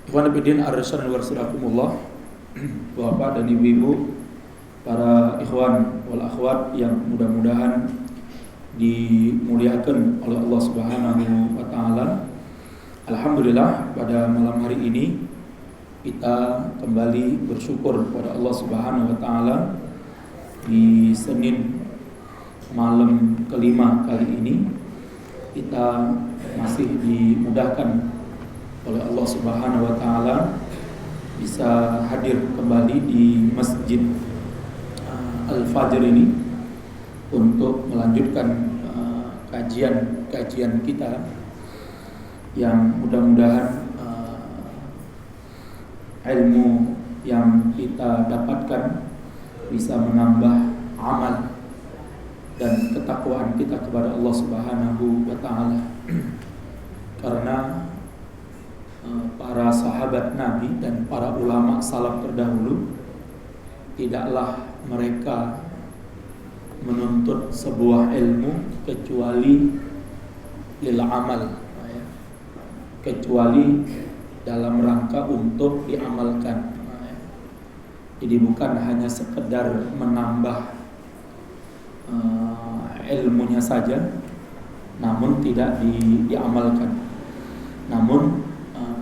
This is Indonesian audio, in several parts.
Ikhwan fillah arsyad wa rahimakumullah. Bapak dan ibu-ibu, para ikhwan wal akhwat yang mudah-mudahan dimuliakan oleh Allah Subhanahu wa taala. Alhamdulillah, pada malam hari ini kita kembali bersyukur kepada Allah Subhanahu wa taala di Senin malam kelima kali ini kita masih dimudahkan oleh Allah Subhanahu wa taala bisa hadir kembali di Masjid Al-Fajr ini untuk melanjutkan kajian kita yang mudah-mudahan ilmu yang kita dapatkan bisa menambah amal dan ketakwaan kita kepada Allah Subhanahu wa taala. Karena para sahabat Nabi dan para ulama salaf terdahulu tidaklah mereka menuntut sebuah ilmu kecuali lil amal, kecuali dalam rangka untuk diamalkan. Jadi bukan hanya sekedar menambah ilmunya saja namun tidak diamalkan. Namun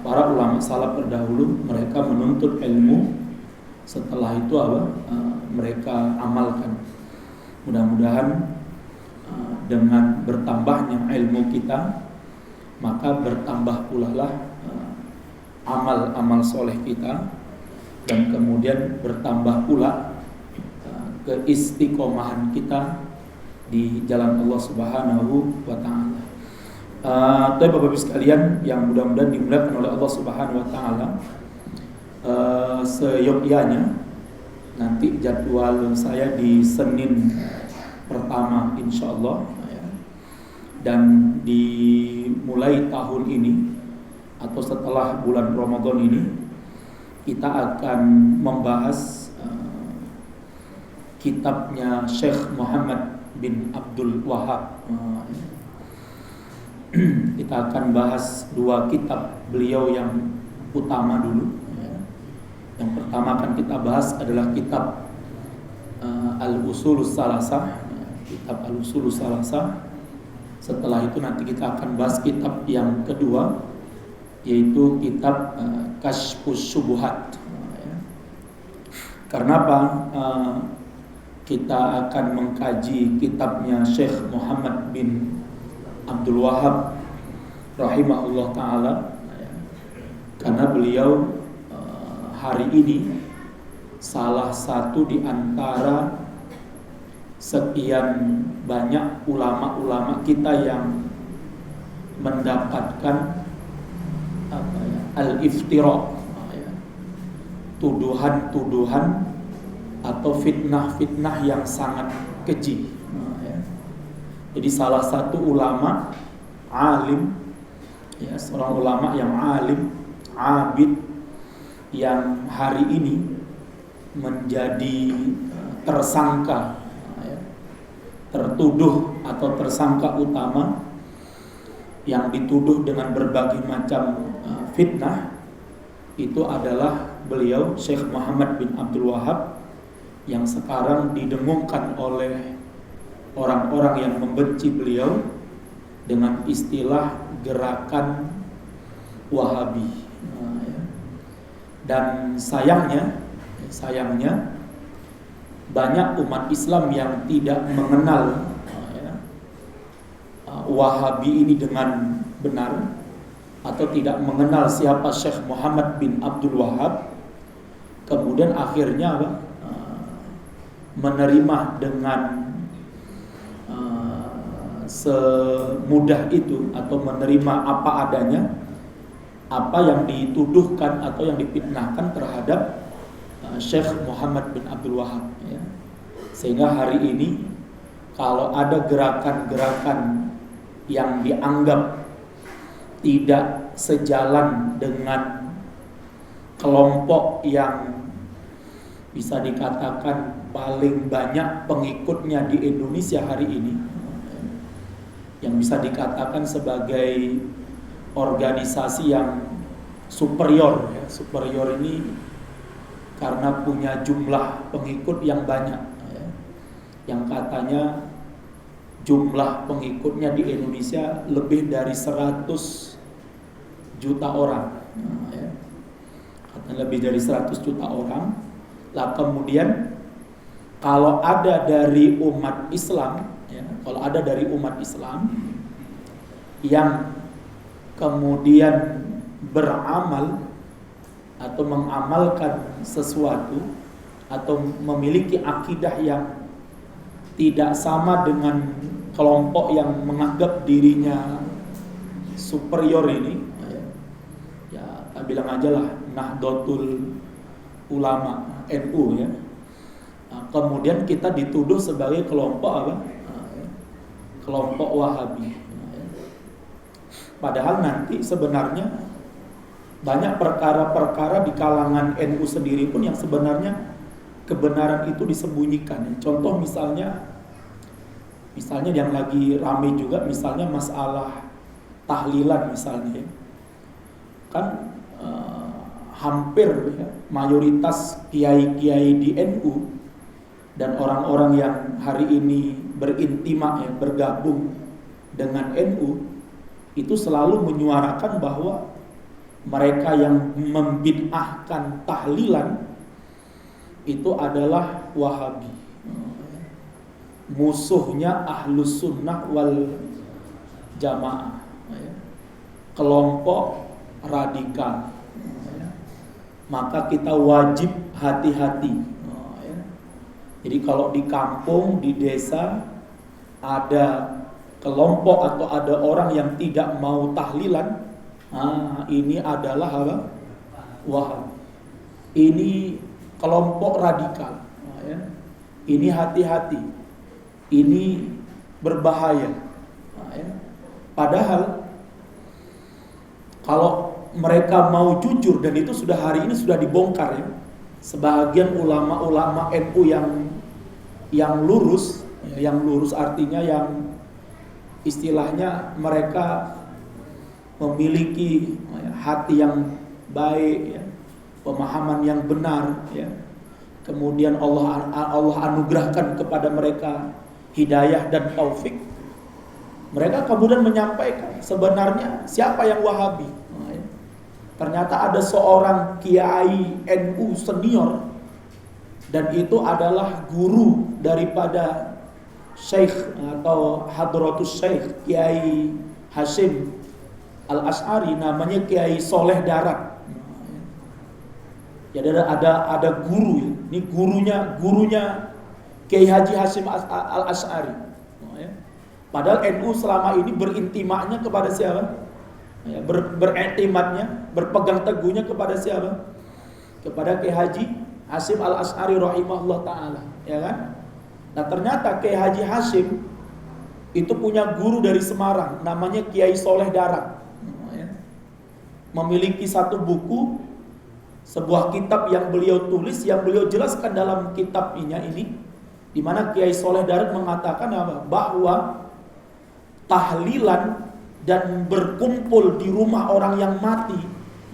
para ulama salaf terdahulu mereka menuntut ilmu, setelah itu mereka amalkan. Mudah-mudahan dengan bertambahnya ilmu kita maka bertambah pula lah amal-amal soleh kita, dan kemudian bertambah pula keistiqomahan kita di jalan Allah Subhanahu wa taala. Tapi Bapak-Ibu sekalian yang mudah-mudahan dimuliakan oleh Allah Subhanahu wa taala, seyogyanya nanti jadwal saya di Senin pertama insyaallah, dan dimulai tahun ini atau setelah bulan Ramadan ini kita akan membahas kitabnya Syekh Muhammad bin Abdul Wahab. Kita akan bahas dua kitab beliau yang utama dulu. Yang pertama akan kita bahas adalah kitab Al-Usulus Salasah, kitab Al-Usulus Salasah. Setelah itu nanti kita akan bahas kitab yang kedua, yaitu kitab Kasyfus Syubuhat. Karena apa? Kita akan mengkaji kitabnya Syekh Muhammad bin Abdul Wahab rahimahullah ta'ala, karena beliau hari ini salah satu di antara sekian banyak ulama-ulama kita yang mendapatkan al-iftira, tuduhan-tuduhan atau fitnah-fitnah yang sangat keji. Jadi salah satu ulama alim, seorang ulama yang alim, abid, yang hari ini menjadi tersangka, tertuduh atau tersangka utama yang dituduh dengan berbagai macam fitnah, itu adalah beliau Syekh Muhammad bin Abdul Wahab, yang sekarang didengungkan oleh orang-orang yang membenci beliau dengan istilah gerakan Wahabi. Dan sayangnya banyak umat Islam yang tidak mengenal Wahabi ini dengan benar, atau tidak mengenal siapa Syekh Muhammad bin Abdul Wahab, kemudian akhirnya menerima dengan semudah itu, atau menerima apa adanya apa yang dituduhkan atau yang difitnahkan terhadap Syekh Muhammad bin Abdul Wahab, Sehingga hari ini kalau ada gerakan-gerakan yang dianggap tidak sejalan dengan kelompok yang bisa dikatakan paling banyak pengikutnya di Indonesia hari ini, yang bisa dikatakan sebagai organisasi yang superior ya. Superior ini karena punya jumlah pengikut yang banyak ya. Yang katanya jumlah pengikutnya di Indonesia lebih dari 100 juta orang ya. Katanya lebih dari 100 juta orang. Lah kemudian kalau ada dari umat Islam ya, kalau ada dari umat Islam yang kemudian beramal atau mengamalkan sesuatu atau memiliki akidah yang tidak sama dengan kelompok yang menganggap dirinya superior ini ya kita bilang aja lah Nahdlatul Ulama NU ya. Nah, kemudian kita dituduh sebagai kelompok apa? Kelompok Wahabi. Padahal nanti sebenarnya banyak perkara-perkara di kalangan NU sendiri pun yang sebenarnya kebenaran itu disembunyikan. Contoh misalnya yang lagi ramai juga misalnya masalah tahlilan misalnya. Kan hampir ya, mayoritas kiai-kiai di NU dan orang-orang yang hari ini berintimak ya, bergabung dengan NU itu selalu menyuarakan bahwa mereka yang membid'ahkan tahlilan itu adalah Wahabi, musuhnya Ahlus Sunnah wal Jamaah, kelompok radikal. Maka kita wajib hati-hati. Jadi kalau di kampung, di desa ada kelompok atau ada orang yang tidak mau tahlilan, ini adalah apa? Wahabi. Ini kelompok radikal. Ini hati-hati. Ini berbahaya. Padahal kalau mereka mau jujur, dan itu sudah hari ini sudah dibongkar ya, sebagian ulama-ulama NU yang lurus artinya yang istilahnya mereka memiliki hati yang baik ya, pemahaman yang benar ya. Kemudian Allah anugerahkan kepada mereka hidayah dan taufik. Mereka kemudian menyampaikan sebenarnya siapa yang Wahabi. Ternyata ada seorang kiai NU senior dan itu adalah guru daripada Syekh atau Hadratus Syekh Kiai Hasyim Al-Asy'ari, namanya Kiai Soleh Darat. Jadi ada guru, ini gurunya Kiai Haji Hasyim Al-Asy'ari. Padahal NU selama ini berintimaknya kepada siapa? Beriktimatnya, berpegang teguhnya kepada siapa? Kepada Kiai Haji Hasyim Al-Asy'ari rahimahullah ta'ala, ya kan? Nah ternyata Kiai Haji Hasyim itu punya guru dari Semarang, namanya Kiai Soleh Darat. Memiliki satu buku, sebuah kitab yang beliau tulis, yang beliau jelaskan dalam kitabnya ini, di mana Kiai Soleh Darat mengatakan apa? Bahwa tahlilan dan berkumpul di rumah orang yang mati,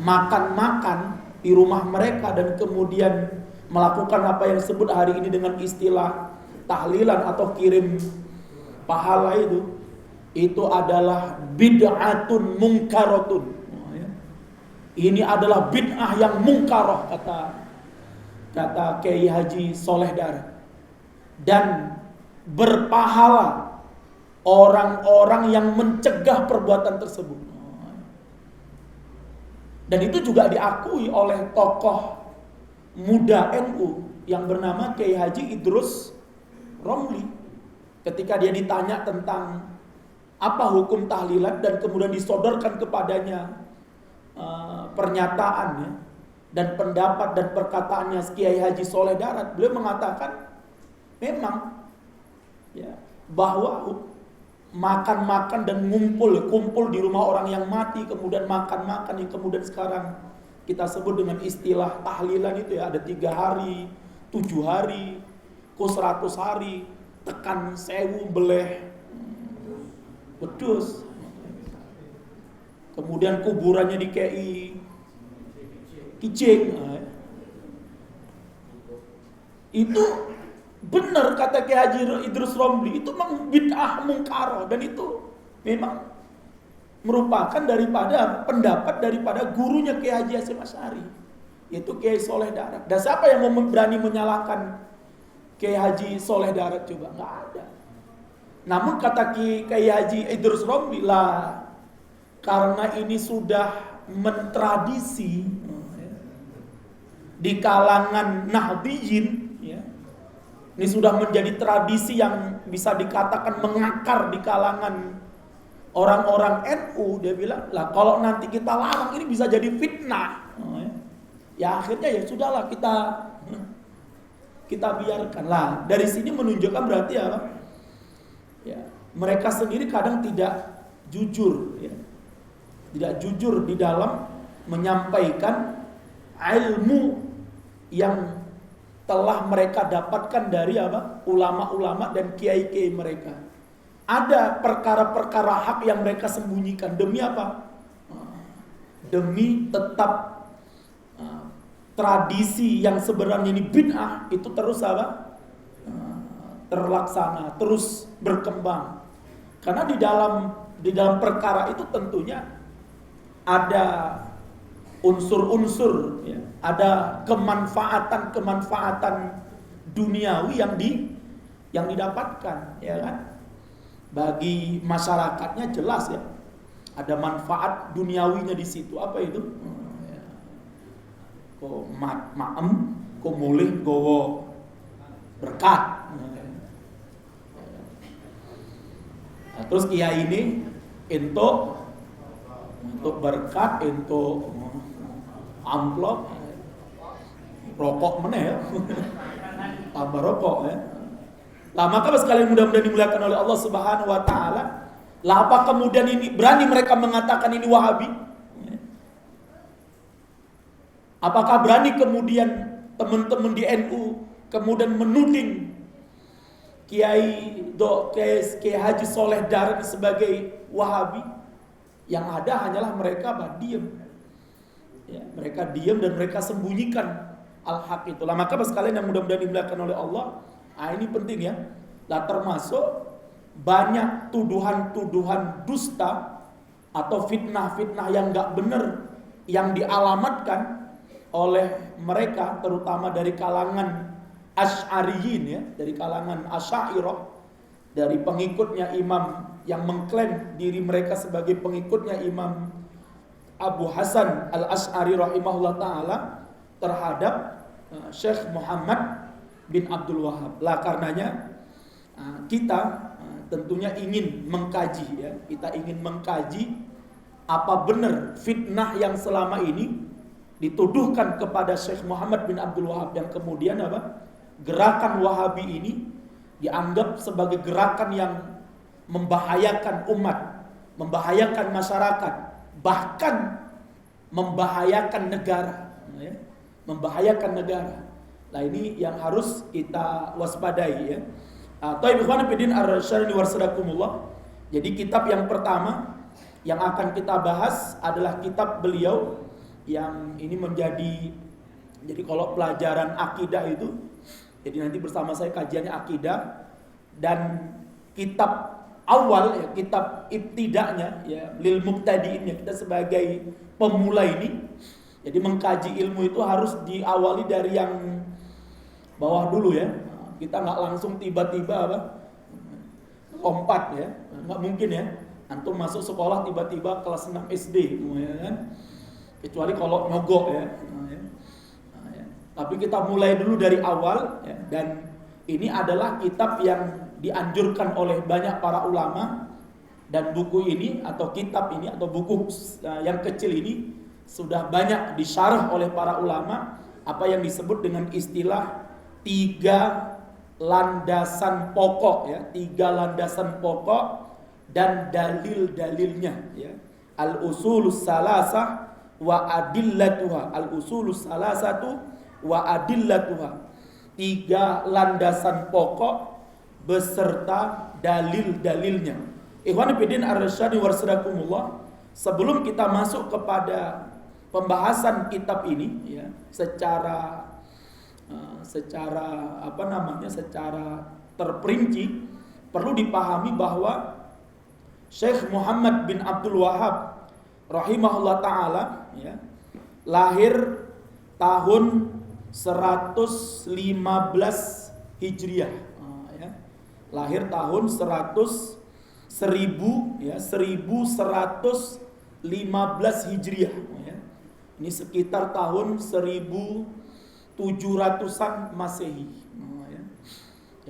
makan-makan di rumah mereka dan kemudian melakukan apa yang disebut hari ini dengan istilah tahlilan atau kirim pahala itu adalah bid'atun mungkaratun. Ini adalah bid'ah yang mungkarah, kata Kiai Haji Soleh Darat. Dan berpahala orang-orang yang mencegah perbuatan tersebut. Dan itu juga diakui oleh tokoh muda NU yang bernama Kiai Haji Idrus Romli. Ketika dia ditanya tentang apa hukum tahlilan dan kemudian disodorkan kepadanya pernyataannya dan pendapat dan perkataannya Kiai Haji Soleh Darat, beliau mengatakan memang ya, bahwa makan-makan dan kumpul di rumah orang yang mati, kemudian makan-makan yang kemudian sekarang kita sebut dengan istilah tahlilan itu ya, ada 3 hari, 7 hari, 100 hari, tekan 1000 beleh wedhus. Kemudian kuburannya dikei kijing. Itu benar kata Kiai Haji Idrus Romli, itu memang bid'ah mungkaroh, dan itu memang merupakan daripada pendapat daripada gurunya Kiai Haji Hasyim Asy'ari, yaitu Kiai Soleh Darat. Dan siapa yang mau berani menyalahkan Kiai Haji Soleh Darat? Coba, nggak ada. Namun kata Kiai Haji Idrus Romli, lah karena ini sudah mentradisi di kalangan Nahdliyin, ini sudah menjadi tradisi yang bisa dikatakan mengakar di kalangan orang-orang NU. Dia bilang, lah kalau nanti kita larang ini bisa jadi fitnah. Ya akhirnya ya sudahlah, kita biarkan. Lah dari sini menunjukkan berarti apa? Ya, mereka sendiri kadang tidak jujur, ya. Tidak jujur di dalam menyampaikan ilmu yang telah mereka dapatkan dari apa? Ulama-ulama dan kiai-kiai mereka. Ada perkara-perkara hak yang mereka sembunyikan. Demi apa? Demi tetap tradisi yang sebenarnya ini bid'ah itu terus apa? Terlaksana, terus berkembang. Karena di dalam perkara itu tentunya ada unsur-unsur, ya, ada kemanfaatan duniawi yang didapatkan, ya kan? Bagi masyarakatnya jelas, ya, ada manfaat duniawinya di situ. Apa itu? Ko maem, ko mulih gowo berkat. Nah, terus kiai ini untuk berkat, untuk amplop, rokok meneh ya. Tambah rokok ya. Lah maka sekalian mudah-mudahan dimuliakan oleh Allah Subhanahu wa taala. Lah apa kemudian ini berani mereka mengatakan ini Wahabi? Apakah berani kemudian teman-teman di NU kemudian menuding Kiai Haji Soleh Darat sebagai Wahabi? Yang ada hanyalah mereka diam. Ya, mereka diam dan mereka sembunyikan al-haq itu. Lah maka sekalian yang mudah-mudahan dimuliakan oleh Allah, ini penting ya. Lah termasuk banyak tuduhan-tuduhan dusta atau fitnah-fitnah yang enggak benar yang dialamatkan oleh mereka, terutama dari kalangan Asy'ariyin, ya, dari kalangan Asy'ariyah, dari pengikutnya imam yang mengklaim diri mereka sebagai pengikutnya Imam Abu Hasan Al-Asy'ari rahimahullah ta'ala terhadap Syekh Muhammad bin Abdul Wahab. Lah karenanya kita tentunya ingin mengkaji, ya. Kita ingin mengkaji apa benar fitnah yang selama ini dituduhkan kepada Syekh Muhammad bin Abdul Wahab, yang kemudian apa? Gerakan Wahabi ini dianggap sebagai gerakan yang membahayakan umat, membahayakan masyarakat, bahkan membahayakan negara, ya. Membahayakan negara. Nah ini yang harus kita waspadai, ya. Taib ikhwan fillah ar-rasyidin warsadakumullah. Jadi kitab yang pertama yang akan kita bahas adalah kitab beliau yang ini menjadi, jadi kalau pelajaran akidah itu, jadi nanti bersama saya kajiannya akidah, dan kitab awal, ya, kitab ibtida'nya, ya, lil mubtadi'in, kita sebagai pemula ini, jadi mengkaji ilmu itu harus diawali dari yang bawah dulu, ya. Kita nggak langsung tiba-tiba lompat, ya, nggak mungkin, ya. Antum masuk sekolah tiba-tiba kelas 6 SD, ya kan? Kecuali kalau nyogok, ya. Tapi kita mulai dulu dari awal, ya. Dan ini adalah kitab yang dianjurkan oleh banyak para ulama, dan buku ini atau kitab ini atau buku yang kecil ini sudah banyak disyarah oleh para ulama, apa yang disebut dengan istilah 3 landasan pokok, ya, 3 landasan pokok dan dalil-dalilnya, ya. Al-usulus salasah wa adillatuha. Al-usulus salasatu wa adillatuha. 3 landasan pokok beserta dalil-dalilnya. Ikhwan fillah ar-rasyidin warsadakumullah. Sebelum kita masuk kepada pembahasan kitab ini ya secara terperinci, perlu dipahami bahwa Syekh Muhammad bin Abdul Wahhab rahimahullah taala ya, lahir tahun 115 Hijriah. Ya. Lahir tahun 1115 Hijriah ya. Ini sekitar tahun 1700-an Masehi. Ya.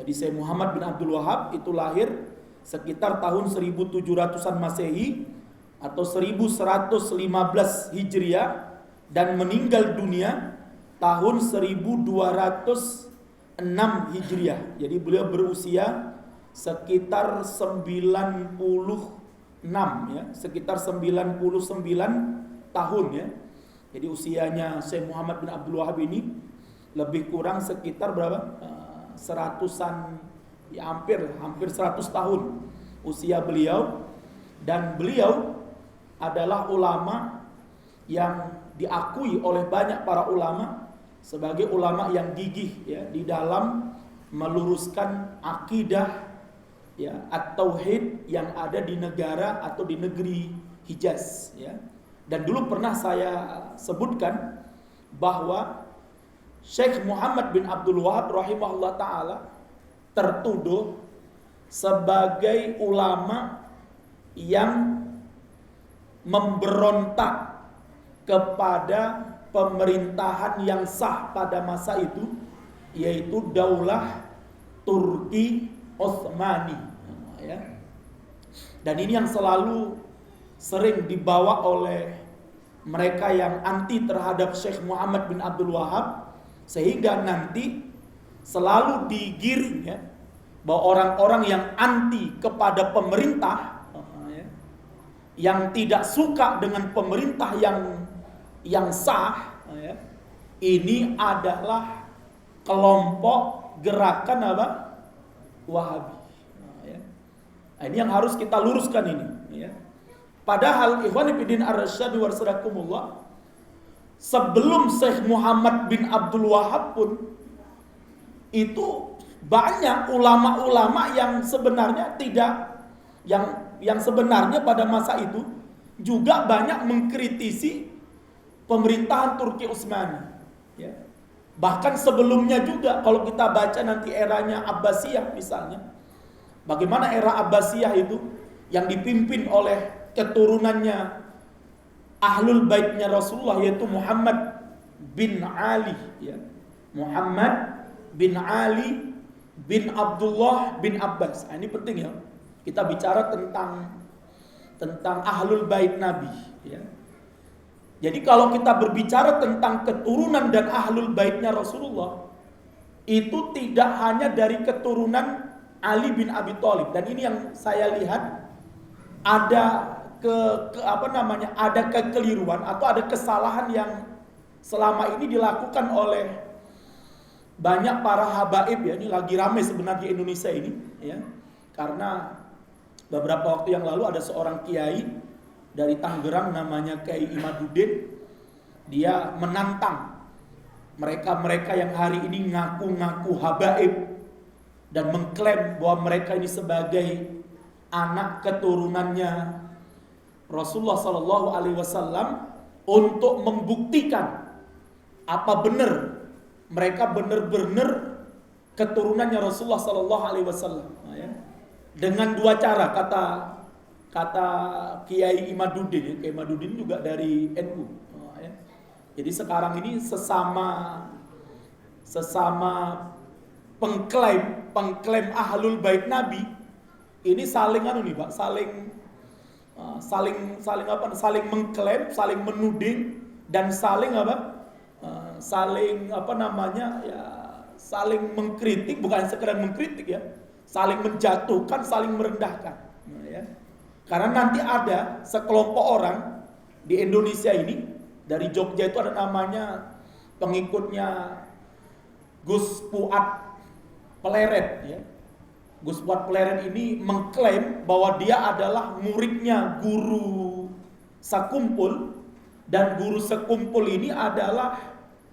Jadi Syekh Muhammad bin Abdul Wahhab itu lahir sekitar tahun 1700-an Masehi atau 1115 Hijriah dan meninggal dunia tahun 1206 Hijriah. Jadi beliau berusia sekitar 96 ya, sekitar 99 tahun ya. Jadi usianya Syekh Muhammad bin Abdul Wahhab ini lebih kurang sekitar berapa? Seratusan ya, hampir 100 tahun usia beliau, dan beliau adalah ulama yang diakui oleh banyak para ulama sebagai ulama yang gigih ya di dalam meluruskan akidah ya at-tauhid yang ada di negara atau di negeri Hijaz ya. Dan dulu pernah saya sebutkan bahwa Syekh Muhammad bin Abdul Wahhab rahimahullah taala tertuduh sebagai ulama yang memberontak kepada pemerintahan yang sah pada masa itu, yaitu Daulah Turki Utsmani ya. Dan ini yang selalu sering dibawa oleh mereka yang anti terhadap Syekh Muhammad bin Abdul Wahhab, sehingga nanti selalu digiring ya bahwa orang-orang yang anti kepada pemerintah ya, yang tidak suka dengan pemerintah yang sah ya, ini adalah kelompok gerakan apa? Wahabi ya. Nah, ini yang harus kita luruskan ini ya. Padahal ikhwani fiddin arsyad warsadakumullah, sebelum Syekh Muhammad bin Abdul Wahhab pun itu banyak ulama-ulama yang sebenarnya tidak yang sebenarnya pada masa itu juga banyak mengkritisi pemerintahan Turki Utsmani ya. Bahkan sebelumnya juga, kalau kita baca nanti eranya Abbasiyah misalnya, bagaimana era Abbasiyah itu yang dipimpin oleh keturunannya Ahlul Baitnya Rasulullah, yaitu Muhammad bin Ali ya. Muhammad bin Ali bin Abdullah bin Abbas. Nah, ini penting ya. Kita bicara tentang Ahlul Bait Nabi ya. Jadi kalau kita berbicara tentang keturunan dan Ahlul Baitnya Rasulullah, itu tidak hanya dari keturunan Ali bin Abi Thalib. Dan ini yang saya lihat ada ada kekeliruan atau ada kesalahan yang selama ini dilakukan oleh banyak para habaib ya. Ini lagi ramai sebenarnya di Indonesia ini ya. Karena beberapa waktu yang lalu ada seorang kiai dari Tangerang namanya Kiai Imaduddin. Dia menantang mereka-mereka yang hari ini ngaku-ngaku habaib dan mengklaim bahwa mereka ini sebagai anak keturunannya Rasulullah Sallallahu Alaihi Wasallam, untuk membuktikan apa benar mereka benar-benar keturunannya Rasulullah Sallallahu Alaihi Wasallam ya. Dengan dua cara, kata Kiai Imaduddin. Kiai Imaduddin juga dari NU ya. Jadi sekarang ini sesama pengklaim Ahlul Bait Nabi ini saling saling mengklaim, saling menuding, dan saling mengkritik, bukan sekedar mengkritik ya, saling menjatuhkan, saling merendahkan ya. Karena nanti ada sekelompok orang di Indonesia ini, dari Jogja itu ada namanya pengikutnya Gus Fuad Pleret ya. Gus Fuad Pleret ini mengklaim bahwa dia adalah muridnya guru Sakumpul, Dan guru sekumpul ini adalah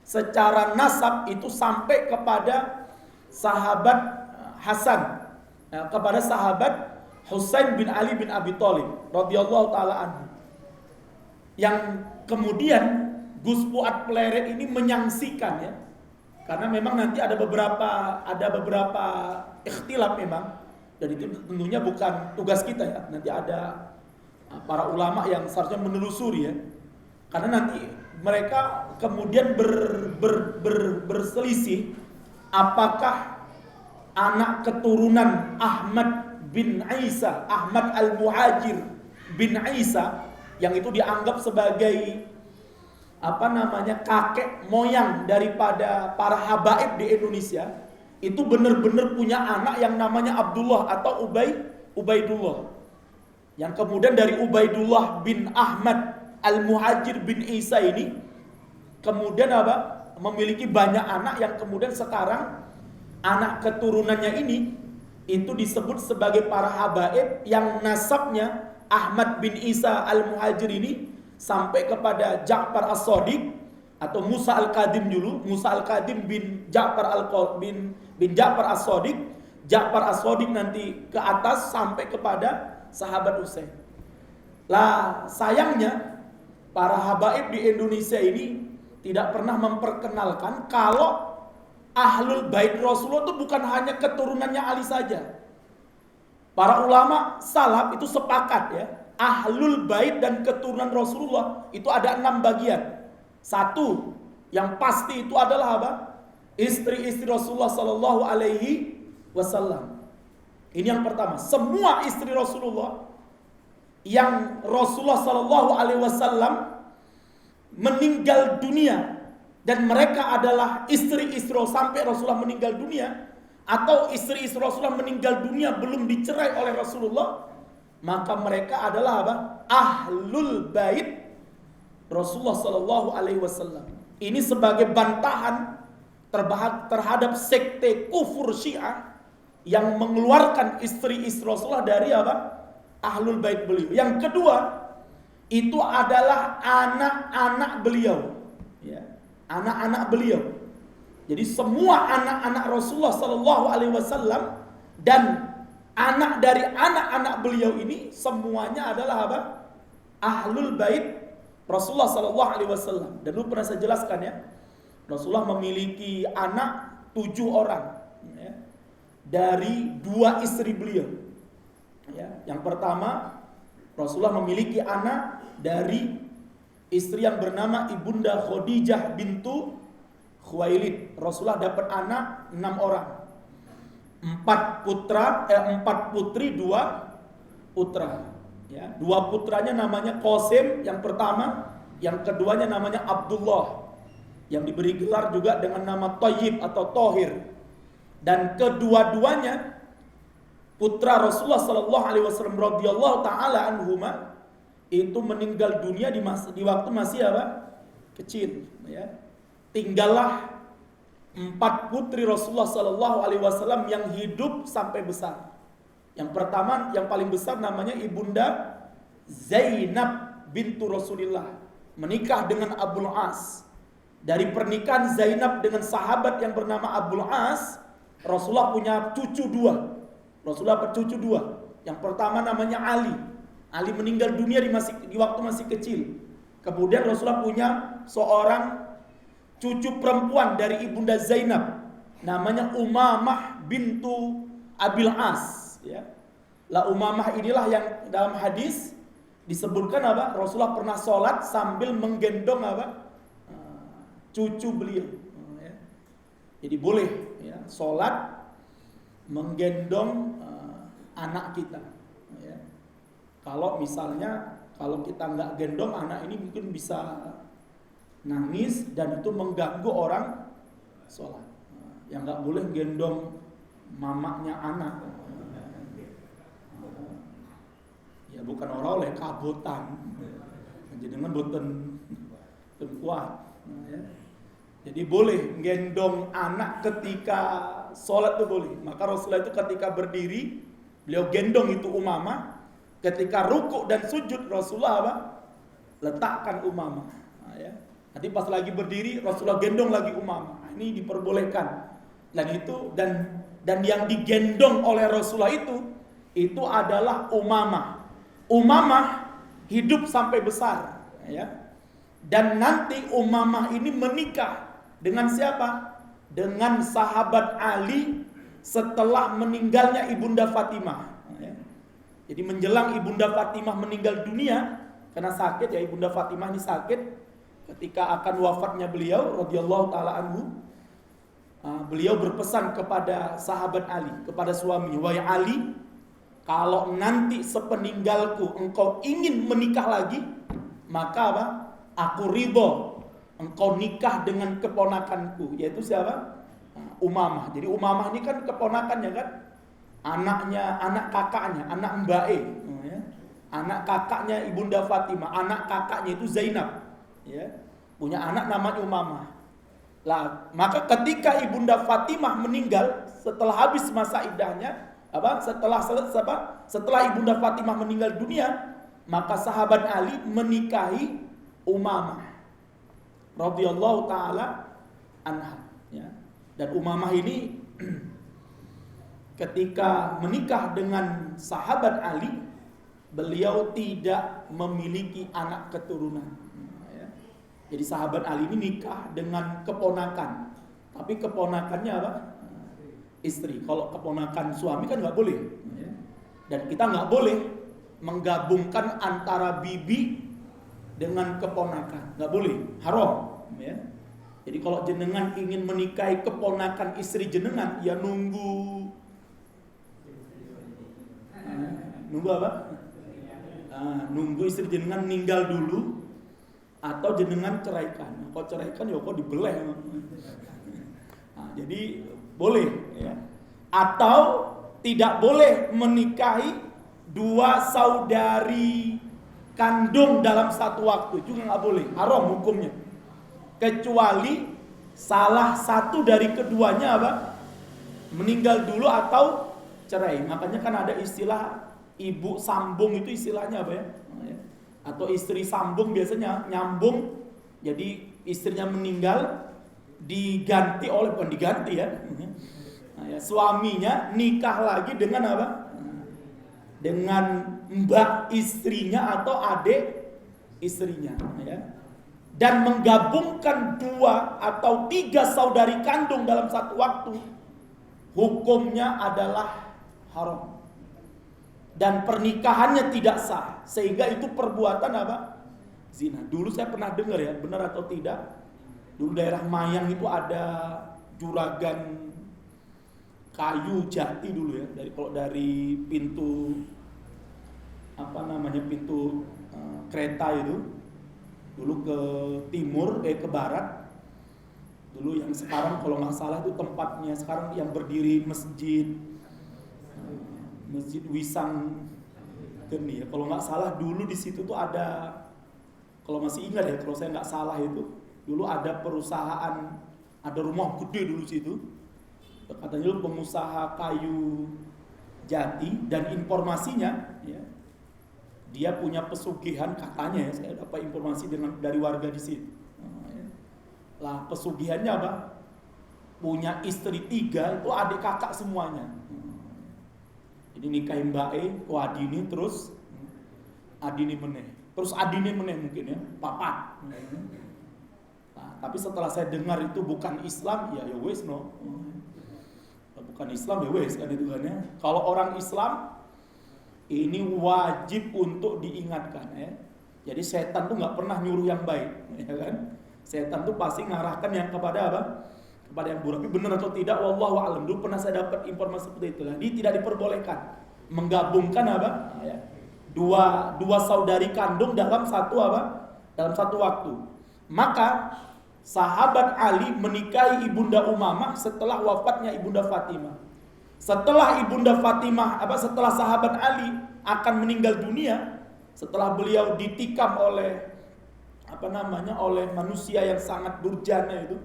secara nasab itu sampai kepada sahabat Hasan, kepada sahabat Husain bin Ali bin Abi Thalib radhiyallahu taala anhu. Yang kemudian Gus Fuad Pleret ini menyangsikan ya. Karena memang nanti ada beberapa ikhtilaf memang, dan itu tentunya bukan tugas kita ya. Nanti ada para ulama yang seharusnya menelusuri ya. Karena nanti mereka kemudian berselisih apakah anak keturunan Ahmad bin Isa, Ahmad al-Muhajir bin Isa, yang itu dianggap sebagai kakek moyang daripada para habaib di Indonesia, itu benar-benar punya anak yang namanya Abdullah atau Ubaidullah. Yang kemudian dari Ubaidullah bin Ahmad al-Muhajir bin Isa ini kemudian memiliki banyak anak yang kemudian sekarang anak keturunannya ini itu disebut sebagai para habaib yang nasabnya Ahmad bin Isa al-Muhajir ini sampai kepada Ja'far as-Shadiq atau Musa al-Kadim dulu, Musa al-Kadim bin Ja'far as-Shadiq, Ja'far as-Shadiq nanti ke atas sampai kepada sahabat Husain. Lah sayangnya para habaib di Indonesia ini tidak pernah memperkenalkan kalau Ahlul Bait Rasulullah itu bukan hanya keturunannya Ali saja. Para ulama salaf itu sepakat ya, Ahlul Bait dan keturunan Rasulullah itu ada 6 bagian. Satu, yang pasti itu adalah istri-istri Rasulullah Sallallahu Alaihi Wasallam. Ini yang pertama. Semua istri Rasulullah yang Rasulullah Sallallahu Alaihi Wasallam meninggal dunia dan mereka adalah istri-istri sampai Rasulullah meninggal dunia, atau istri-istri Rasulullah meninggal dunia belum dicerai oleh Rasulullah, maka mereka adalah Ahlul Bait Rasulullah Sallallahu Alaihi Wasallam. Ini sebagai bantahan terhadap sekte kufur Syiah yang mengeluarkan istri-istri Rasulullah dari Ahlul Bait beliau. Yang kedua, itu adalah anak-anak beliau, ya, anak-anak beliau. Jadi semua anak-anak Rasulullah Sallallahu Alaihi Wasallam dan anak dari anak-anak beliau ini semuanya adalah Ahlul Bait Rasulullah Sallallahu Alaihi Wasallam. Dan dulu pernah saya jelaskan ya, Rasulullah memiliki anak 7 orang ya, dari 2 istri beliau. Ya, yang pertama, Rasulullah memiliki anak dari istri yang bernama Ibunda Khadijah bintu Khuwailid. Rasulullah dapat anak 6 orang. 4 putri, 2 putra. Ya, 2 putranya namanya Qasim yang pertama, yang keduanya namanya Abdullah, yang diberi gelar juga dengan nama Thayyib atau Thohir. Dan kedua-duanya putra Rasulullah Sallallahu Alaihi Wasallam radhiyallahu taala anhuma itu meninggal dunia di waktu masih kecil. Ya. Tinggallah 4 putri Rasulullah Sallallahu Alaihi Wasallam yang hidup sampai besar. Yang pertama, yang paling besar namanya Ibunda Zainab bintu Rasulillah, menikah dengan Abul As. Dari pernikahan Zainab dengan sahabat yang bernama Abul As, Rasulullah punya cucu 2. Rasulullah bercucu 2. Yang pertama namanya Ali. Ali meninggal dunia di waktu masih kecil. Kemudian Rasulullah punya seorang cucu perempuan dari Ibunda Zainab, namanya Umamah bintu Abil As. Ya. Lah Umamah inilah yang dalam hadis disebutkan Rasulullah pernah sholat sambil menggendong cucu beliau. Ya. Jadi boleh ya, sholat menggendong anak kita. Ya. Kalau misalnya kita nggak gendong anak ini mungkin bisa nangis dan itu mengganggu orang sholat. Yang nggak boleh gendong mamanya anak. Ya bukan orang oleh kabutan, jadi dengan boten kuat. Ya. Jadi boleh gendong anak ketika sholat itu boleh. Maka Rasulullah itu ketika berdiri beliau gendong itu Umamah. Ketika rukuk dan sujud Rasulullah letakkan Umamah. Ya. Nanti pas lagi berdiri Rasulullah gendong lagi Umamah. Ini diperbolehkan. Dan yang digendong oleh Rasulullah itu adalah Umamah. Umamah hidup sampai besar, ya. Dan nanti Umamah ini menikah dengan siapa? Dengan sahabat Ali setelah meninggalnya Ibunda Fatimah. Ya. Jadi menjelang Ibunda Fatimah meninggal dunia karena sakit, ya, Ibunda Fatimah ini sakit ketika akan wafatnya beliau radhiyallahu taala anhu. Beliau berpesan kepada sahabat Ali, kepada suaminya, "Wahai Ali, kalau nanti sepeninggalku engkau ingin menikah lagi, maka apa? Aku ridho engkau nikah dengan keponakanku," yaitu siapa? Umamah. Jadi Umamah ini kan keponakannya kan, anak kakaknya, anak Mbak ya. Anak kakaknya Ibunda Fatimah, anak kakaknya itu Zainab, ya. Punya anak namanya Umamah. Lah, maka ketika Ibunda Fatimah meninggal setelah habis masa iddahnya, setelah Ibunda Fatimah meninggal dunia, maka sahabat Ali menikahi Umamah radhiyallahu taala anha, ya. Dan Umamah ini ketika menikah dengan sahabat Ali, beliau tidak memiliki anak keturunan. Jadi sahabat Ali ini nikah dengan keponakan, tapi keponakannya apa? Istri. Kalau keponakan suami kan nggak boleh, dan kita nggak boleh menggabungkan antara bibi dengan keponakan, nggak boleh, haram. Ya. Jadi kalau jenengan ingin menikahi keponakan istri jenengan, ya nunggu apa? Nunggu istri jenengan meninggal dulu, atau jenengan ceraikan. Kalau ceraikan ya kok dibeleh. Jadi boleh, ya. Atau tidak boleh menikahi dua saudari kandung dalam satu waktu, juga nggak boleh, haram hukumnya. Kecuali salah satu dari keduanya apa? Meninggal dulu atau cerai. Makanya kan ada istilah ibu sambung, itu istilahnya apa ya? Atau istri sambung, biasanya nyambung. Jadi istrinya meninggal diganti oleh, bukan diganti ya, suaminya nikah lagi dengan apa? Dengan mbak istrinya atau adik istrinya, ya. Dan menggabungkan 2 atau 3 saudari kandung dalam satu waktu, hukumnya adalah haram. Dan pernikahannya tidak sah, sehingga itu perbuatan apa? Zina. Dulu saya pernah dengar, ya, benar atau tidak, dulu daerah Mayang itu ada juragan kayu jati dulu, ya, dari pintu pintu kereta itu dulu ke timur, ke barat. Dulu yang sekarang kalau nggak salah itu tempatnya sekarang yang berdiri Masjid Wisang Geni, ya. Kalau nggak salah dulu di situ tuh ada, kalau masih ingat ya, kalau saya nggak salah itu dulu ada perusahaan, ada rumah gede dulu situ. Katanya dulu pengusaha kayu jati, dan informasinya, ya, dia punya pesugihan katanya, ya, saya dapat informasi dari warga di situ. Lah pesugihannya apa? Punya istri 3, itu adik kakak semuanya. Jadi nikahin Mbak ku Adini, terus Adini meneh, terus Adini meneh mungkin, ya, papat. Nah, tapi setelah saya dengar itu bukan Islam, ya wes no. Bukan Islam, ya wes kan itu kan, ya. Kalau orang Islam ini wajib untuk diingatkan, ya. Jadi setan tuh nggak pernah nyuruh yang baik, ya kan? Setan tuh pasti ngarahkan yang kepada apa? Kepada yang buruk. Tapi benar atau tidak, wallahu a'lam. Dulu pernah saya dapat informasi seperti itu. Jadi tidak diperbolehkan menggabungkan apa? Ya, dua saudari kandung dalam satu apa? Dalam satu waktu. Maka sahabat Ali menikahi Ibunda Umamah setelah wafatnya Ibunda Fatimah. Setelah Ibunda Fatimah, setelah sahabat Ali akan meninggal dunia, setelah beliau ditikam oleh oleh manusia yang sangat durjana itu,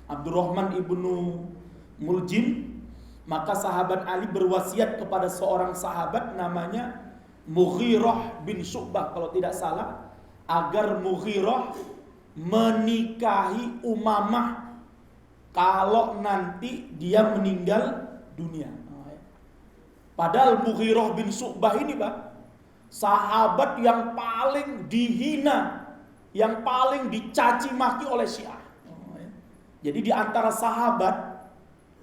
Abdurrahman ibnu Muljim, maka sahabat Ali berwasiat kepada seorang sahabat namanya Mughirah bin Syu'bah kalau tidak salah, agar Mughirah menikahi Umamah kalau nanti dia meninggal dunia. Padahal Mughirah bin Syu'bah ini Pak, sahabat yang paling dihina, yang paling dicaci maki oleh Syiah. Jadi di antara sahabat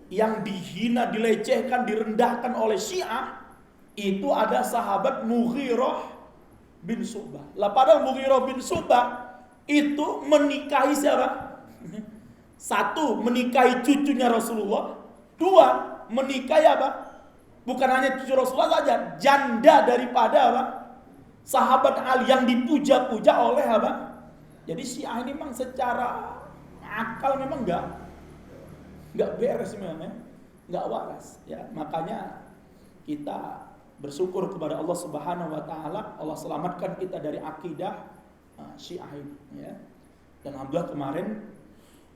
yang dihina, dilecehkan, direndahkan oleh Syiah, itu ada sahabat Mughirah bin Syu'bah. Lah padahal Mughirah bin Syu'bah itu menikahi siapa? Satu, menikahi cucunya Rasulullah. Dua, menikahi apa? Bukan hanya cucu Rasulullah saja, janda daripada apa? Sahabat Ali yang dipuja-puja oleh apa? Jadi Syiah ini memang secara akal memang nggak beres memang, nggak waras. Ya, makanya kita bersyukur kepada Allah Subhanahu Wa Taala, Allah selamatkan kita dari akidah Syiah ini. Ya. Dan alhamdulillah kemarin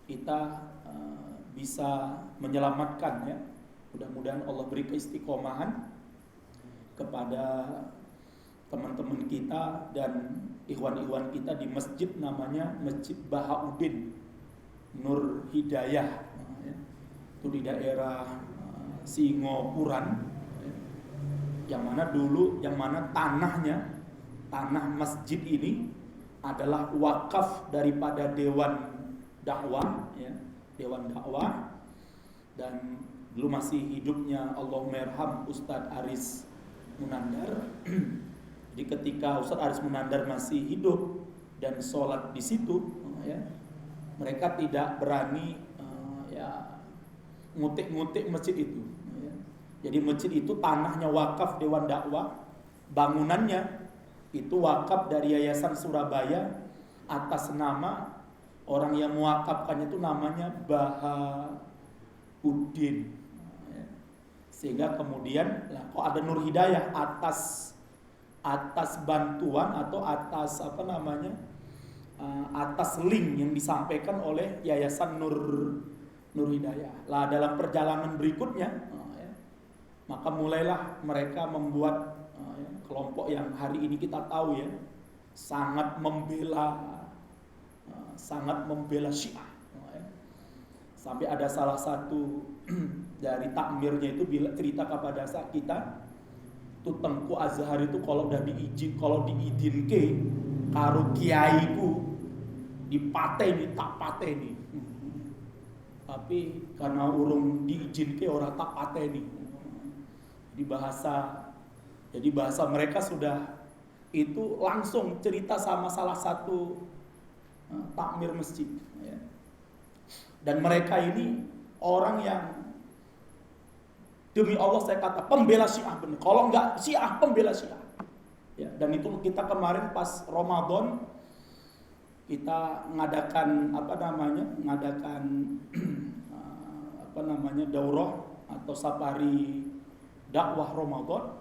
kita bisa menyelamatkan ya. Mudah-mudahan Allah beri keistiqomahan kepada teman-teman kita dan ikhwan-ikhwan kita di masjid namanya Masjid Bahauddin Nur Hidayah ya. Itu di daerah Singopuran ya. Yang mana tanah masjid ini adalah wakaf daripada Dewan Dakwah ya. Dewan Dakwah. Dan dulu masih hidupnya Allahumerham Ustadz Aris Munandar. Jadi ketika Ustadz Aris Munandar masih hidup dan sholat di situ, ya, mereka tidak berani ya ngutik-ngutik masjid itu. Ya. Jadi masjid itu tanahnya wakaf Dewan Dakwah, bangunannya itu wakaf dari Yayasan Surabaya atas nama orang yang mewakafkannya itu namanya Bahauddin. Sehingga kemudian kok ada Nur Hidayah atas bantuan atau atas atas link yang disampaikan oleh Yayasan Nur Hidayah. Lah dalam perjalanan berikutnya maka mulailah mereka membuat kelompok yang hari ini kita tahu ya sangat membela Syiah. Sampai ada salah satu dari takmirnya itu cerita kepada kita, itu Tengku Azhar itu kalau diizinke karo kiaiku dipateni tak pateni. Tapi karena urung diizinke ora tak pateni. Jadi bahasa mereka sudah itu langsung cerita sama salah satu takmir masjid ya. Dan mereka ini orang yang demi Allah saya kata pembela Syiah benar. Kalau enggak Syiah pembela Syiah. Ya, dan itu kita kemarin pas Ramadan kita ngadakan daurah atau safari dakwah Ramadan.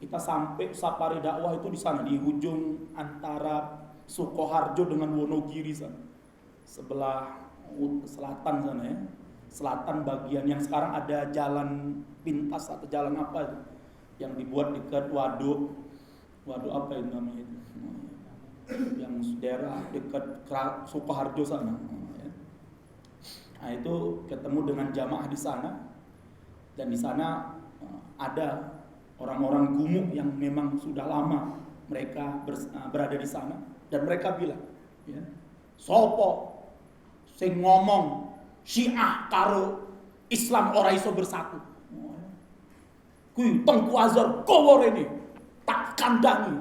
Kita sampai safari dakwah itu di sana di ujung antara Sukoharjo dengan Wonogiri sana. Sebelah selatan sana ya. Selatan bagian yang sekarang ada jalan pintas atau jalan apa itu yang dibuat dekat waduk apa itu namanya itu yang daerah dekat Sukoharjo sana ya. Nah itu ketemu dengan jamaah di sana dan di sana ada orang-orang gumuk yang memang sudah lama mereka berada di sana dan mereka bilang ya, sopo sing ngomong Syiah karo Islam ora iso bersatu. Kuwi Tengku Azhar kowe rene tak kandhani.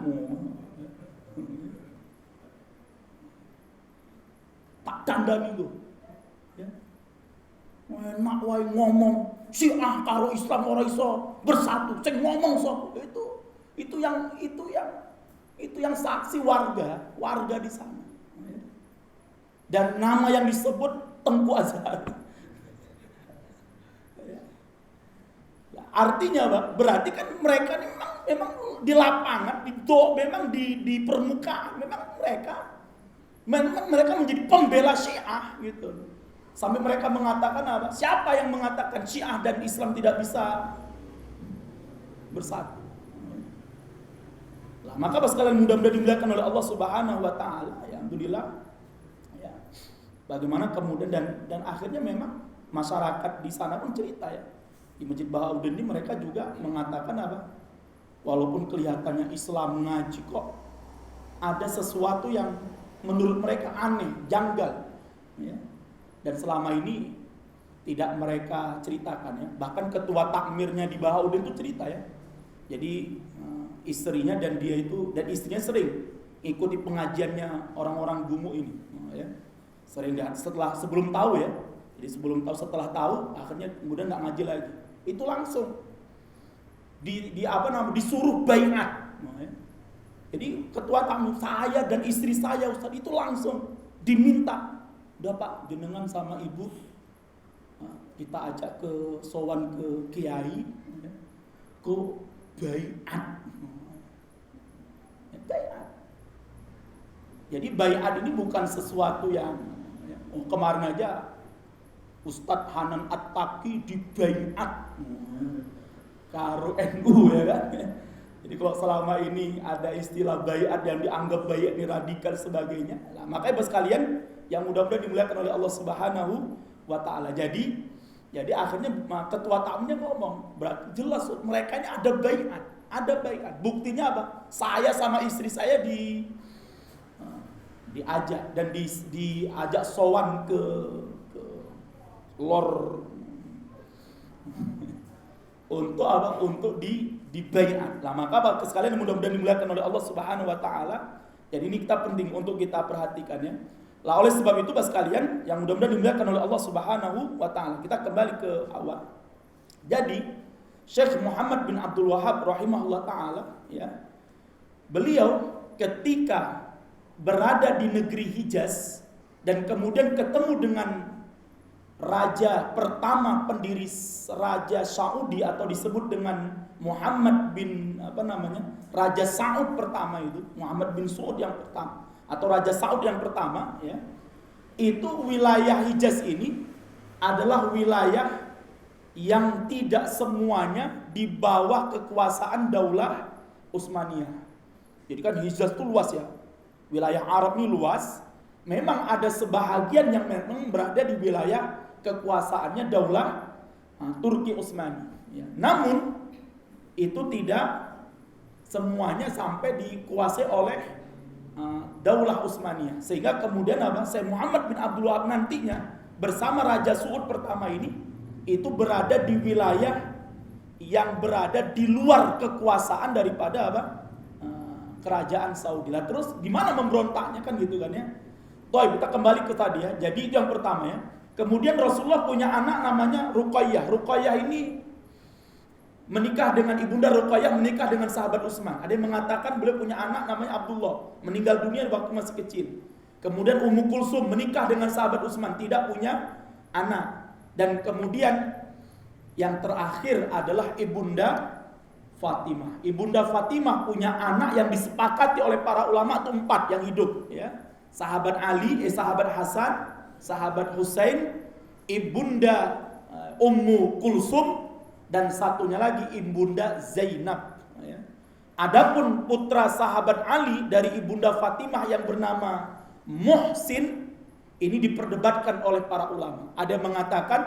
Tak kandhani lho. Ya. Enak wae ngomong Syiah karo Islam ora iso bersatu. Sing ngomong sapa? Itu yang saksi warga di sana. Dan nama yang disebut Tengku Azhar. Artinya Pak, berarti kan mereka memang di lapangan, memang di permukaan, memang mereka menjadi pembela Syiah gitu. Sampai mereka mengatakan apa? Siapa yang mengatakan Syiah dan Islam tidak bisa bersatu? Lah, maka sekalian mudah-mudahan dimuliakan oleh Allah Subhanahu wa taala. Ya, alhamdulillah. Ya. Bagaimana kemudian dan akhirnya memang masyarakat di sana pun cerita ya. Di Masjid Bahauddin ini mereka juga mengatakan apa? Walaupun kelihatannya Islam ngaji kok ada sesuatu yang menurut mereka aneh, janggal. Ya. Dan selama ini tidak mereka ceritakan ya. Bahkan ketua takmirnya di Bahauddin itu cerita ya. Jadi istrinya dan istrinya sering ikuti pengajiannya orang-orang Gumu ini. Ya. Sering sebelum tahu ya. Jadi sebelum tahu, setelah tahu, akhirnya kemudian nggak ngaji lagi. Itu langsung disuruh baiat. Ya. Jadi ketua tamu saya dan istri saya Ustaz itu langsung diminta, udah Pak jenengan sama ibu kita ajak ke sowan ke kiai, ke baiat. Baiat. Jadi baiat ini bukan sesuatu yang kemarin aja Ustadz Hanan At-Taqi di baiat karo NU ya kan. Jadi kalau selama ini ada istilah baiat yang dianggap baiat ini radikal sebagainya, nah, makanya bos kalian yang mudah-mudahan dimuliakan oleh Allah Subhanahu wa taala. Jadi akhirnya ketua tamunya ngomong, berarti jelas mereka ini ada baiat. Buktinya apa? Saya sama istri saya diajak dan diajak sowan ke lor untuk apa? Untuk dibaiat. Nah, maka apa? Sekalian mudah-mudahan dimuliakan oleh Allah Subhanahu wa taala. Jadi ini kita penting untuk kita perhatikan ya. Lah oleh sebab itu Bapak sekalian yang mudah-mudahan dimuliakan oleh Allah Subhanahu wa taala. Kita kembali ke awal. Jadi Syekh Muhammad bin Abdul Wahhab rahimahullah taala ya. Beliau ketika berada di negeri Hijaz dan kemudian ketemu dengan raja pertama pendiri Raja Saudi atau disebut dengan Muhammad bin Raja Saud pertama itu, Muhammad bin Saud yang pertama atau Raja Saud yang pertama ya. Itu wilayah Hijaz ini adalah wilayah yang tidak semuanya di bawah kekuasaan Daulah Utsmaniyah. Jadi kan Hijaz itu luas ya. Wilayah Arab ini luas. Memang ada sebahagian yang memang berada di wilayah kekuasaannya Daulah Turki Utsmani ya. Namun itu tidak semuanya sampai dikuasai oleh Daulah Utsmaniyah. Sehingga kemudian Syekh Muhammad bin Abdul Wahhab nantinya bersama Raja Saud pertama ini itu berada di wilayah yang berada di luar kekuasaan daripada kerajaan Saudi. Lah terus gimana memberontaknya kan gitu kan ya. Toh kita kembali ke tadi ya. Jadi itu yang pertama ya. Kemudian Rasulullah punya anak namanya Ruqayyah. Ruqayyah ini menikah dengan ibunda Ruqayyah, menikah dengan sahabat Utsman. Ada yang mengatakan beliau punya anak namanya Abdullah, meninggal dunia waktu masih kecil. Kemudian Ummu Kulsum menikah dengan sahabat Utsman, tidak punya anak. Dan kemudian yang terakhir adalah ibunda Fatimah. Ibunda Fatimah punya anak yang disepakati oleh para ulama itu 4 yang hidup ya. Sahabat Ali, sahabat Hasan, sahabat Husain, ibunda Ummu Kulsum, dan satunya lagi ibunda Zainab. Adapun putra sahabat Ali dari ibunda Fatimah yang bernama Muhsin, ini diperdebatkan oleh para ulama. Ada yang mengatakan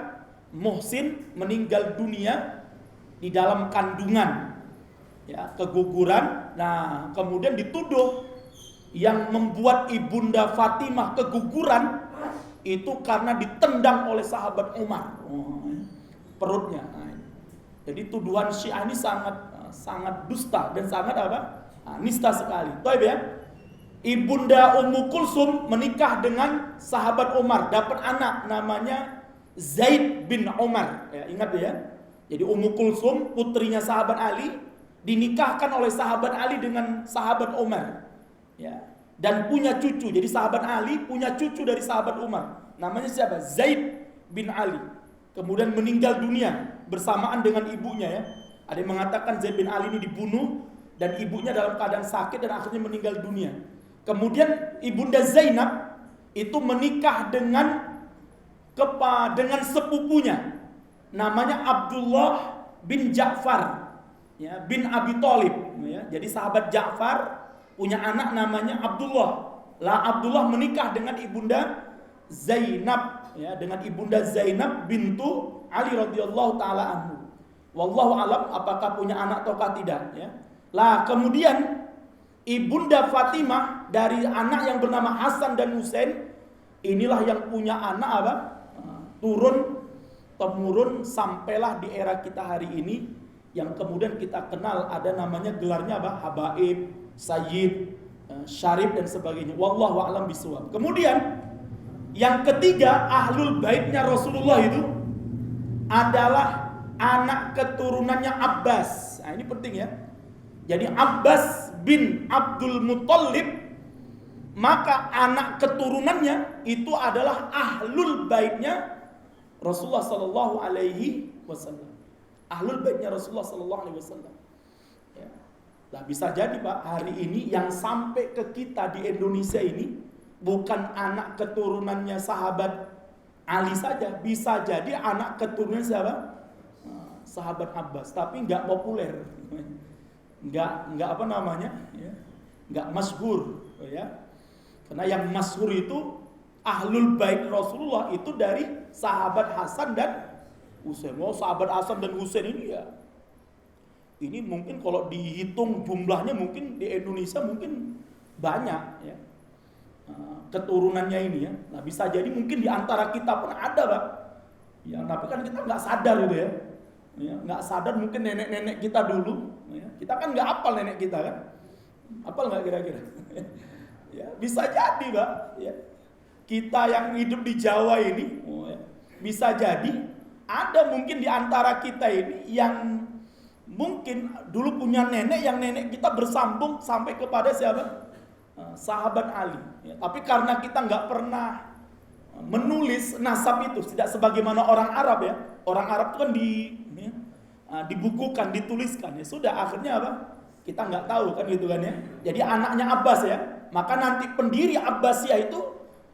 Muhsin meninggal dunia di dalam kandungan, ya, keguguran. Nah, kemudian dituduh yang membuat ibunda Fatimah keguguran itu karena ditendang oleh sahabat Umar perutnya. Jadi tuduhan Syiah ini sangat dusta dan sangat nista sekali. Taib ya. Ibunda Ummu Kulsum menikah dengan sahabat Umar, dapat anak namanya Zaid bin Umar. Ya, ingat ya. Jadi Ummu Kulsum putrinya sahabat Ali dinikahkan oleh sahabat Ali dengan sahabat Umar. Ya. Dan punya cucu. Jadi sahabat Ali punya cucu dari sahabat Umar. Namanya siapa? Zaid bin Ali. Kemudian meninggal dunia bersamaan dengan ibunya ya. Ada yang mengatakan Zaid bin Ali ini dibunuh dan ibunya dalam keadaan sakit dan akhirnya meninggal dunia. Kemudian ibunda Zainab itu menikah dengan sepupunya namanya Abdullah bin Ja'far ya, bin Abi Thalib ya. Jadi sahabat Ja'far punya anak namanya Abdullah. Lah Abdullah menikah dengan ibunda Zainab, ya, dengan ibunda Zainab bintu Ali radhiyallahu taala anhu. Wallahu alam apakah punya anak ataukah tidak, ya. Lah kemudian ibunda Fatimah dari anak yang bernama Hasan dan Husain, inilah yang punya anak apa? Turun temurun sampailah di era kita hari ini yang kemudian kita kenal ada namanya gelarnya apa? Habaib, Sayyid, Syarif dan sebagainya. Wallahu a'lam bishawab. Kemudian yang ketiga, ahlul baitnya Rasulullah itu adalah anak keturunannya Abbas. Nah, ini penting ya. Jadi Abbas bin Abdul Muthalib, maka anak keturunannya itu adalah ahlul baitnya Rasulullah sallallahu alaihi wasallam. Ahlul baitnya Rasulullah sallallahu alaihi wasallam. Ya. Nah, bisa jadi Pak, hari ini yang sampai ke kita di Indonesia ini bukan anak keturunannya sahabat Ali saja, bisa jadi anak keturunan siapa? Sahabat Abbas, tapi nggak populer, nggak apa namanya, ya, nggak masyhur, ya. Karena yang masyhur itu ahlul bait Rasulullah itu dari sahabat Hasan dan Husain. Oh, sahabat Hasan dan Husain ini ya, ini mungkin kalau dihitung jumlahnya mungkin di Indonesia mungkin banyak, ya, keturunannya ini, ya. Nah, bisa jadi mungkin di antara kita pun ada, Pak. Ya, tapi kan kita nggak sadar gitu ya. Ya, nggak sadar mungkin nenek-nenek kita dulu, ya. Kita kan nggak hafal nenek kita kan. Hafal nggak kira-kira? Ya, bisa jadi, Pak, ya. Kita yang hidup di Jawa ini, ya, bisa jadi ada mungkin di antara kita ini yang mungkin dulu punya nenek yang nenek kita bersambung sampai kepada siapa? Sahabat Ali, ya. Tapi karena kita nggak pernah menulis nasab itu, tidak sebagaimana orang Arab, ya. Orang Arab itu kan dibukukan, dituliskan, ya. Sudah akhirnya apa? Kita nggak tahu kan gitu kan, ya. Jadi anaknya Abbas, ya. Maka nanti pendiri Abbasiyah itu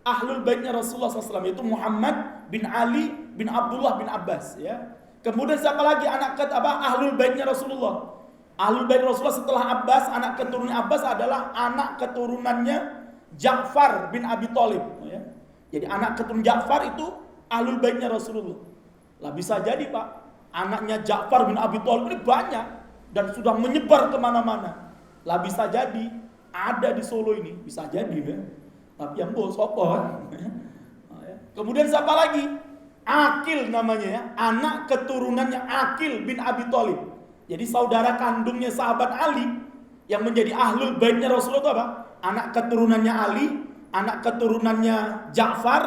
ahlul baitnya Rasulullah SAW, itu Muhammad bin Ali bin Abdullah bin Abbas, ya. Kemudian siapa lagi anak ahlul baitnya Rasulullah? Ahlul bait Rasulullah setelah Abbas, anak keturunan Abbas adalah anak keturunannya Ja'far bin Abi Thalib, ya. Jadi anak keturunan Ja'far itu ahlul baitnya Rasulullah. Lah bisa jadi, Pak, anaknya Ja'far bin Abi Thalib ini banyak dan sudah menyebar kemana-mana. Lah bisa jadi ada di Solo ini, bisa jadi, ya. Tapi yang sopo, ya. Kemudian siapa lagi? Aqil namanya, ya. Anak keturunannya Aqil bin Abi Thalib. Jadi saudara kandungnya sahabat Ali yang menjadi ahlul baitnya Rasulullah itu apa? Anak keturunannya Ali, anak keturunannya Ja'far,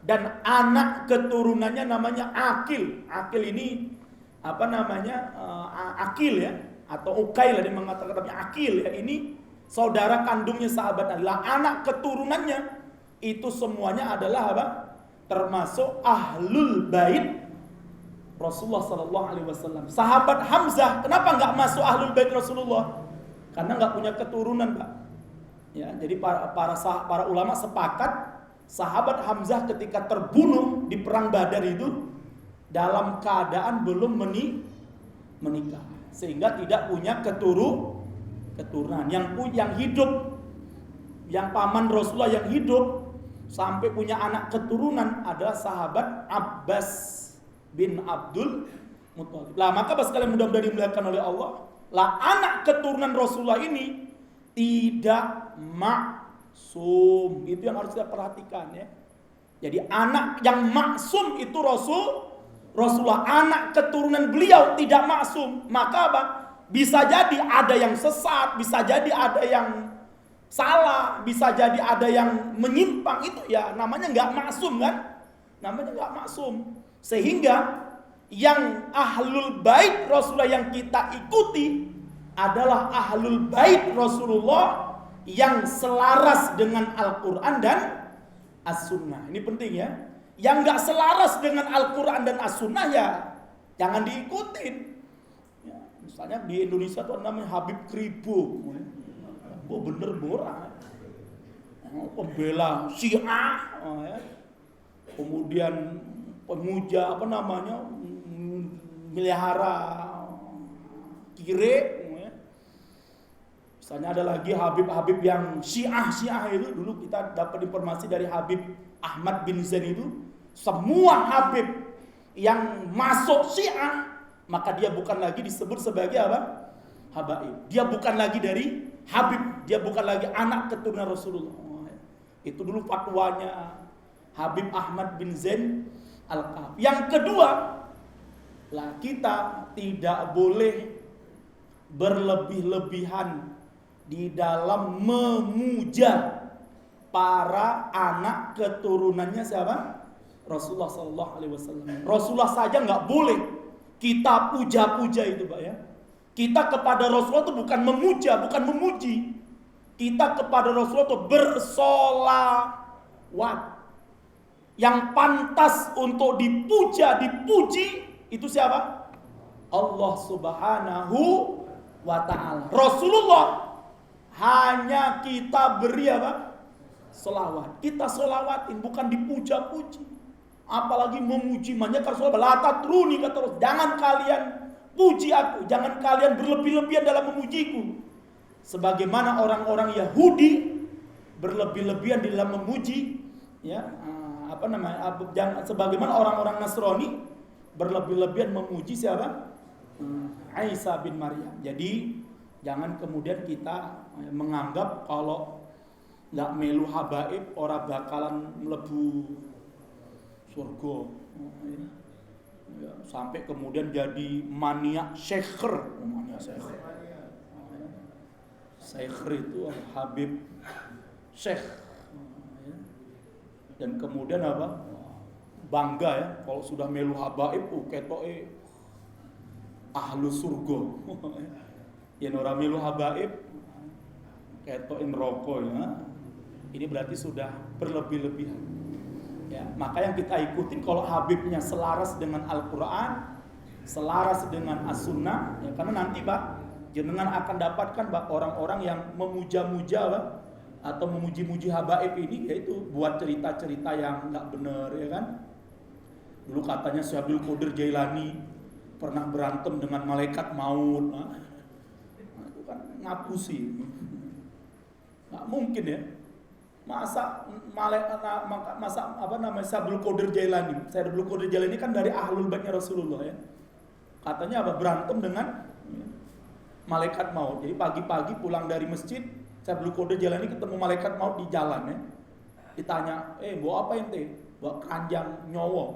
dan anak keturunannya namanya Aqil. Aqil ini apa namanya? Aqil, ya, atau Ukail dia mengatakan namanya Aqil, ya. Ini saudara kandungnya sahabat Ali. Anak keturunannya itu semuanya adalah apa? Termasuk ahlul bait Rasulullah sallallahu alaihi wasallam. Sahabat Hamzah kenapa nggak masuk ahlul bait Rasulullah? Karena nggak punya keturunan, Pak. Ya, jadi para ulama sepakat sahabat Hamzah ketika terbunuh di perang Badar itu dalam keadaan belum menikah, sehingga tidak punya keturunan. Yang hidup, yang paman Rasulullah yang hidup sampai punya anak keturunan adalah sahabat Abbas bin Abdul Muthalib. Lah maka pas kalian mudah-mudahan dimuliakan oleh Allah, lah anak keturunan Rasulullah ini tidak maksum. Itu yang harus kita perhatikan, ya. Jadi anak yang maksum itu Rasulullah. Anak keturunan beliau tidak maksum. Maka apa? Bisa jadi ada yang sesat, bisa jadi ada yang salah, bisa jadi ada yang menyimpang. Itu ya namanya nggak maksum, kan? Namanya nggak maksum. Sehingga yang ahlul bait Rasulullah yang kita ikuti adalah ahlul bait Rasulullah yang selaras dengan Al-Quran dan As-Sunnah. Ini penting, ya. Yang gak selaras dengan Al-Quran dan As-Sunnah ya jangan diikutin, ya. Misalnya di Indonesia tuh namanya Habib Kribo, bener borah, pembela Syiah, ya. Kemudian pemuja apa namanya, melihara kire, ya. Misalnya ada lagi Habib-Habib yang Syiah itu, dulu kita dapat informasi dari Habib Ahmad bin Zain itu, semua Habib yang masuk Syiah, maka dia bukan lagi disebut sebagai apa? Habaib. Dia bukan lagi dari Habib, dia bukan lagi anak keturunan Rasulullah. Itu dulu fatwanya Habib Ahmad bin Zain Al-Kahfi. Yang kedua, lah kita tidak boleh berlebih-lebihan di dalam memuja para anak keturunannya siapa? Rasulullah Sallallahu Alaihi Wasallam. Rasulullah saja nggak boleh kita puja-puja itu, Pak ya. Kita kepada Rasulullah itu bukan memuja, bukan memuji. Kita kepada Rasulullah itu bersolawat. Yang pantas untuk dipuja, dipuji itu siapa? Allah Subhanahu wa Ta'ala. Rasulullah hanya kita beri apa? Selawat. Kita selawatin, bukan dipuja-puji. Apalagi memuji, menyanyikan Rasulullah. La tatruni, kata Rasul. Jangan kalian puji aku, jangan kalian berlebih-lebihan dalam memujiku. Sebagaimana orang-orang Yahudi berlebih-lebihan di dalam memuji, ya, sebagaimana orang-orang Nasrani berlebih-lebihan memuji siapa? Isa bin Maryam. Jadi jangan kemudian kita menganggap kalau nggak melu habaib orang bakalan mlebu surga. Ya, sampai kemudian jadi mania syekhir. Syekhir itu Habib Syekh. Dan kemudian apa? Bangga ya kalau sudah melu habaib ketoke ahlu surga. Ya ora melu habaib ketoke neraka ya. Ini berarti sudah berlebih-lebihan. Ya, maka yang kita ikutin kalau Habibnya selaras dengan Al-Quran, selaras dengan As-Sunnah, ya, karena nanti Pak, jenengan akan dapatkan Pak, orang-orang yang memuja-muja Pak, atau memuji-muji habaib ini, yaitu buat cerita-cerita yang nggak benar, ya kan? Dulu katanya Syekh Abdul Qadir Jailani pernah berantem dengan malaikat maut, nah, itu kan ngapusi, nggak mungkin ya. Masa Abdul Qadir Jailani. Saya Abdul Qadir Jailani kan dari ahlul baitnya Rasulullah ya. Katanya apa? Berantem dengan malaikat maut. Jadi pagi-pagi pulang dari masjid, saya Abdul Qadir Jailani ketemu malaikat maut di jalan ya. Ditanya, bawa apa ente? Bawa keranjang nyawa.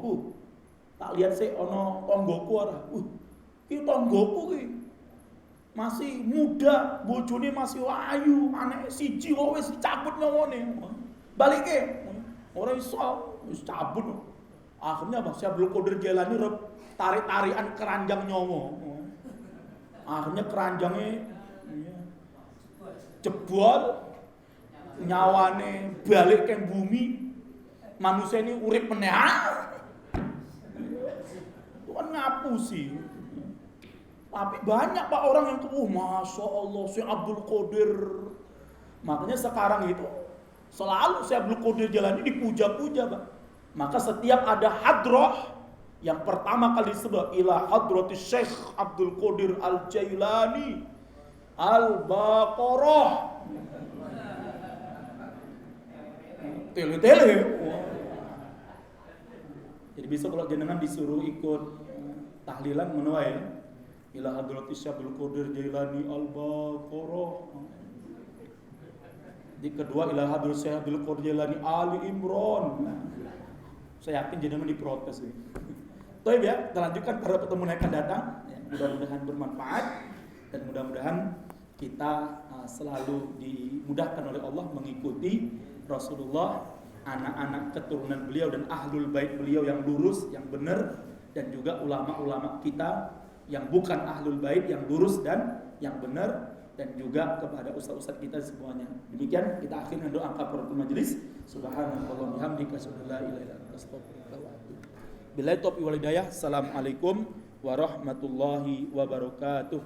Tak lihat sih ono tonggoku ora. Iki tonggoku iki. Masih muda, bojone masih ayu, anake siji kok wis cabut nyawane. Balike. Ora iso, wis cabut. Akhirnya apa? Syekh Abdul Qadir Jailani tarik-tarikan keranjang nyawa. Akhirnya keranjangnya jebol, nyawane balik ke bumi. Manusia ini urip meneh. Itu kan ngapusi. Tapi banyak Pak orang yang Masya Allah Syekh Abdul Qadir. Makanya sekarang itu selalu Syekh Abdul Qadir Jailani dipuja-puja Pak. Maka setiap ada hadrah, yang pertama kali disebut ila hadrati Syekh Abdul Qadir Al-Jailani Al-Baqarah. Tele-tele. Jadi besok kalau jenengan disuruh ikut tahlilan menuai ya. Ila hadrati Syekh Abdul Qadir Jailani Al-Baqarah. Di kedua ila hadrati Syekh Abdul Qadir Jailani Ali Imran. Saya yakin jenengan diprotes ini. Baik ya, kita lanjutkan pada pertemuan yang akan datang. Ya, mudah-mudahan bermanfaat dan mudah-mudahan kita selalu dimudahkan oleh Allah mengikuti Rasulullah, anak-anak keturunan beliau dan ahlul bait beliau yang lurus, yang benar, dan juga ulama-ulama kita yang bukan ahlul bait, yang lurus dan yang benar, dan juga kepada ustaz-ustaz kita semuanya. Demikian kita akhiri dengan doa kafaratul majelis. Subhanallah bihamdika asyhadu an la ilaha illa anta astaghfiruka wa atubu ilaik. Billahi taufiq wal hidayah. Assalamualaikum warahmatullahi wabarakatuh.